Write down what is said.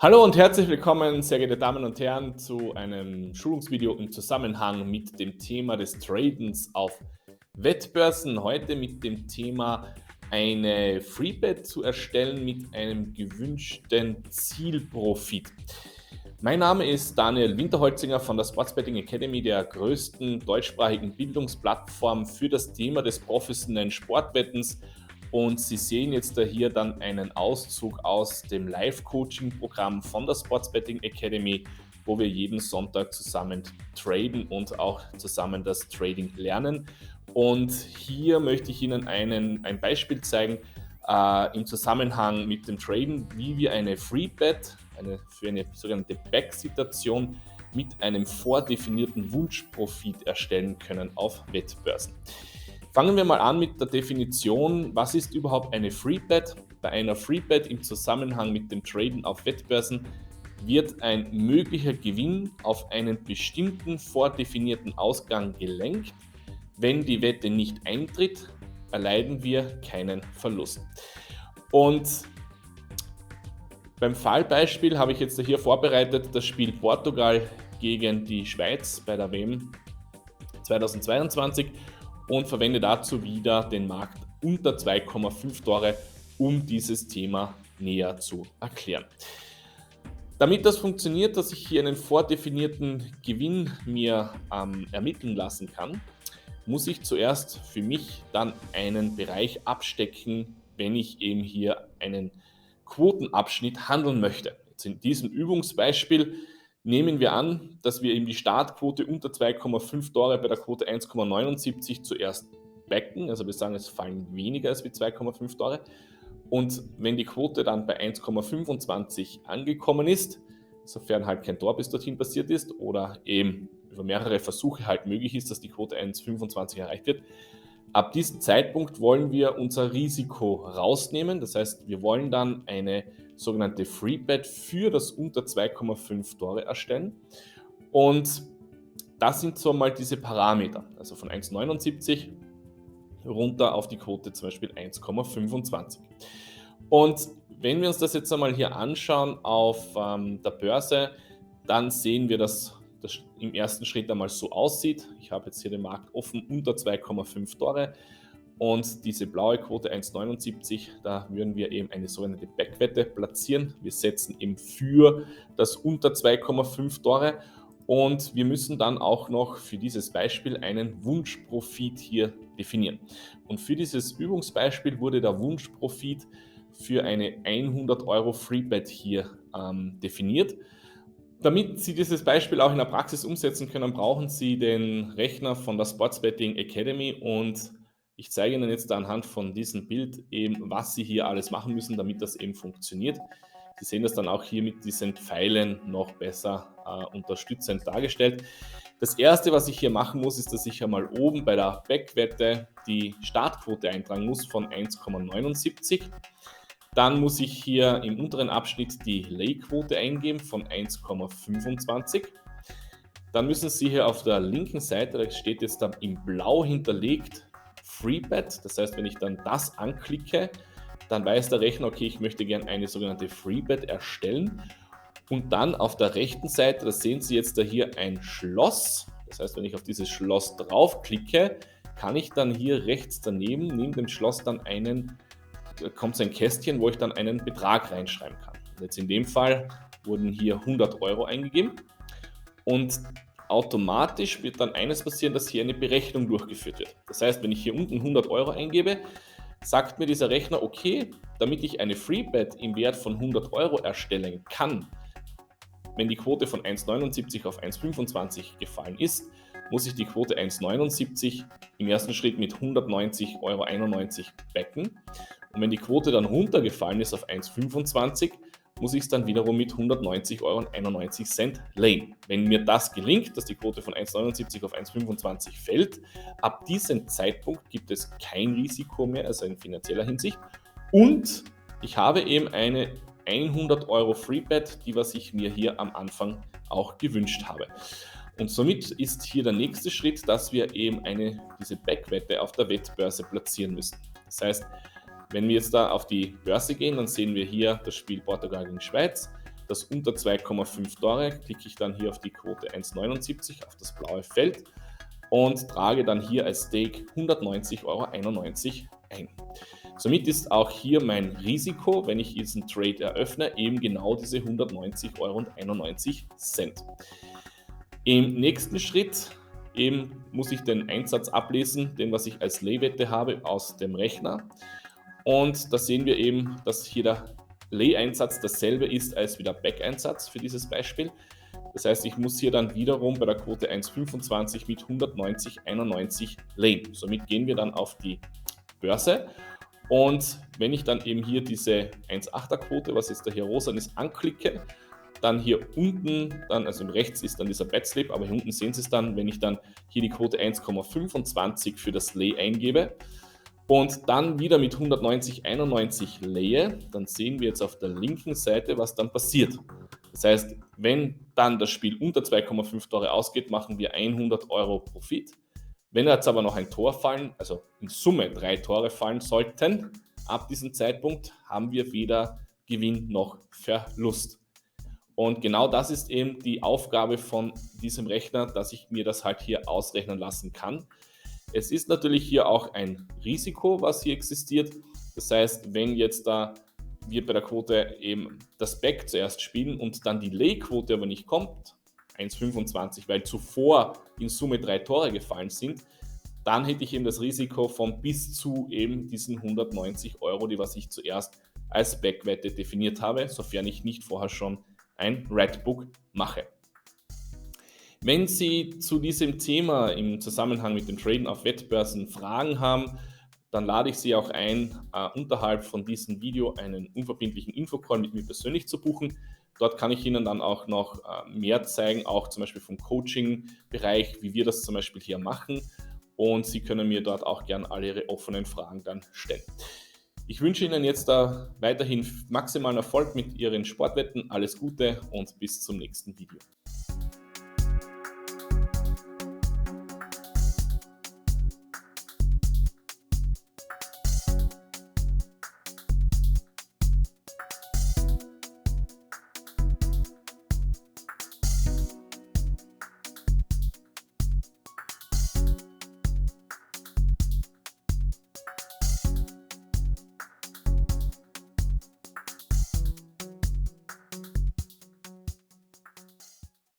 Hallo und herzlich willkommen, sehr geehrte Damen und Herren, zu einem Schulungsvideo im Zusammenhang mit dem Thema des Tradens auf Wettbörsen. Heute mit dem Thema eine Freebet zu erstellen mit einem gewünschten Zielprofit. Mein Name ist Daniel Winterholzinger von der Sportsbetting Academy, der größten deutschsprachigen Bildungsplattform für das Thema des professionellen Sportwettens. Und Sie sehen jetzt da hier dann einen Auszug aus dem Live-Coaching-Programm von der Sportsbetting Academy, wo wir jeden Sonntag zusammen traden und auch zusammen das Trading lernen. Und hier möchte ich Ihnen ein Beispiel zeigen im Zusammenhang mit dem Traden, wie wir eine Freebet, für eine sogenannte Back-Situation mit einem vordefinierten Wunschprofit erstellen können auf Wettbörsen. Fangen wir mal an mit der Definition. Was ist überhaupt eine Freebet? Bei einer Freebet im Zusammenhang mit dem Traden auf Wettbörsen wird ein möglicher Gewinn auf einen bestimmten vordefinierten Ausgang gelenkt. Wenn die Wette nicht eintritt, erleiden wir keinen Verlust. Und beim Fallbeispiel habe ich jetzt hier vorbereitet das Spiel Portugal gegen die Schweiz bei der WM 2022 und verwende dazu wieder den Markt unter 2,5 Tore, um dieses Thema näher zu erklären. Damit das funktioniert, dass ich hier einen vordefinierten Gewinn mir ermitteln lassen kann, muss ich zuerst für mich dann einen Bereich abstecken, wenn ich eben hier einen Quotenabschnitt handeln möchte. Jetzt in diesem Übungsbeispiel nehmen wir an, dass wir eben die Startquote unter 2,5 Tore bei der Quote 1,79 zuerst backen. Also wir sagen, es fallen weniger als wie 2,5 Tore. Und wenn die Quote dann bei 1,25 angekommen ist, sofern halt kein Tor bis dorthin passiert ist oder eben über mehrere Versuche halt möglich ist, dass die Quote 1,25 erreicht wird, ab diesem Zeitpunkt wollen wir unser Risiko rausnehmen. Das heißt, wir wollen dann eine sogenannte Freebet für das unter 2,5 Tore erstellen. Und das sind so mal diese Parameter, also von 1,79 runter auf die Quote zum Beispiel 1,25. Und wenn wir uns das jetzt einmal hier anschauen auf der Börse, dann sehen wir, dass das im ersten Schritt einmal so aussieht. Ich habe jetzt hier den Markt offen unter 2,5 Tore und diese blaue Quote 1,79, da würden wir eben eine sogenannte Backwette platzieren. Wir setzen eben für das unter 2,5 Tore und wir müssen dann auch noch für dieses Beispiel einen Wunschprofit hier definieren. Und für dieses Übungsbeispiel wurde der Wunschprofit für eine 100 Euro Freebet hier definiert. Damit Sie dieses Beispiel auch in der Praxis umsetzen können, brauchen Sie den Rechner von der Sportsbetting Academy und ich zeige Ihnen jetzt anhand von diesem Bild eben, was Sie hier alles machen müssen, damit das eben funktioniert. Sie sehen das dann auch hier mit diesen Pfeilen noch besser unterstützend dargestellt. Das erste, was ich hier machen muss, ist, dass ich einmal oben bei der Backwette die Startquote eintragen muss von 1,79. Dann muss ich hier im unteren Abschnitt die Lay-Quote eingeben von 1,25. Dann müssen Sie hier auf der linken Seite, da steht jetzt dann in blau hinterlegt Freebet. Das heißt, wenn ich dann das anklicke, dann weiß der Rechner, okay, ich möchte gerne eine sogenannte Freebet erstellen. Und dann auf der rechten Seite, da sehen Sie jetzt da hier ein Schloss. Das heißt, wenn ich auf dieses Schloss draufklicke, kann ich dann hier rechts daneben, neben dem Schloss dann kommt ein Kästchen, wo ich dann einen Betrag reinschreiben kann. Und jetzt in dem Fall wurden hier 100 Euro eingegeben und automatisch wird dann eines passieren, dass hier eine Berechnung durchgeführt wird. Das heißt, wenn ich hier unten 100 Euro eingebe, sagt mir dieser Rechner, okay, damit ich eine Freebet im Wert von 100 Euro erstellen kann, wenn die Quote von 1,79 auf 1,25 gefallen ist, muss ich die Quote 1,79 im ersten Schritt mit 190,91 Euro backen. Und wenn die Quote dann runtergefallen ist auf 1,25, muss ich es dann wiederum mit 190,91 Euro layen. Wenn mir das gelingt, dass die Quote von 1,79 auf 1,25 fällt, ab diesem Zeitpunkt gibt es kein Risiko mehr, also in finanzieller Hinsicht. Und ich habe eben eine 100 Euro Freebet, die was ich mir hier am Anfang auch gewünscht habe. Und somit ist hier der nächste Schritt, dass wir eben diese Backwette auf der Wettbörse platzieren müssen. Das heißt, wenn wir jetzt da auf die Börse gehen, dann sehen wir hier das Spiel Portugal gegen Schweiz das unter 2,5 Tore, klicke ich dann hier auf die Quote 1,79 auf das blaue Feld und trage dann hier als Stake 190,91 € ein. Somit ist auch hier mein Risiko, wenn ich diesen Trade eröffne, eben genau diese 190,91 €. Im nächsten Schritt eben muss ich den Einsatz ablesen, den was ich als Leihwette habe aus dem Rechner. Und da sehen wir eben, dass hier der Leih-Einsatz dasselbe ist als wie der Back-Einsatz für dieses Beispiel. Das heißt, ich muss hier dann wiederum bei der Quote 1,25 mit 190,91 leihen. Somit gehen wir dann auf die Börse. Und wenn ich dann eben hier diese 1,8er Quote, was jetzt da hier rosa ist, anklicke, dann hier unten, dann, also rechts ist dann dieser Bet Slip, aber hier unten sehen Sie es dann, wenn ich dann hier die Quote 1,25 für das Lay eingebe und dann wieder mit 190,91 leihe, dann sehen wir jetzt auf der linken Seite, was dann passiert. Das heißt, wenn dann das Spiel unter 2,5 Tore ausgeht, machen wir 100 € Profit. Wenn jetzt aber noch ein Tor fallen, also in Summe 3 Tore fallen sollten, ab diesem Zeitpunkt haben wir weder Gewinn noch Verlust. Und genau das ist eben die Aufgabe von diesem Rechner, dass ich mir das halt hier ausrechnen lassen kann. Es ist natürlich hier auch ein Risiko, was hier existiert. Das heißt, wenn jetzt da wir bei der Quote eben das Back zuerst spielen und dann die Lay-Quote aber nicht kommt, 1,25, weil zuvor in Summe 3 Tore gefallen sind, dann hätte ich eben das Risiko von bis zu eben diesen 190 €, die was ich zuerst als Backwette definiert habe, sofern ich nicht vorher schon ein Redbook mache. Wenn Sie zu diesem Thema im Zusammenhang mit dem Traden auf Wettbörsen Fragen haben, dann lade ich Sie auch ein, unterhalb von diesem Video einen unverbindlichen Infocall mit mir persönlich zu buchen. Dort kann ich Ihnen dann auch noch mehr zeigen, auch zum Beispiel vom Coaching-Bereich, wie wir das zum Beispiel hier machen. Und Sie können mir dort auch gerne alle Ihre offenen Fragen dann stellen. Ich wünsche Ihnen jetzt weiterhin maximalen Erfolg mit Ihren Sportwetten. Alles Gute und bis zum nächsten Video.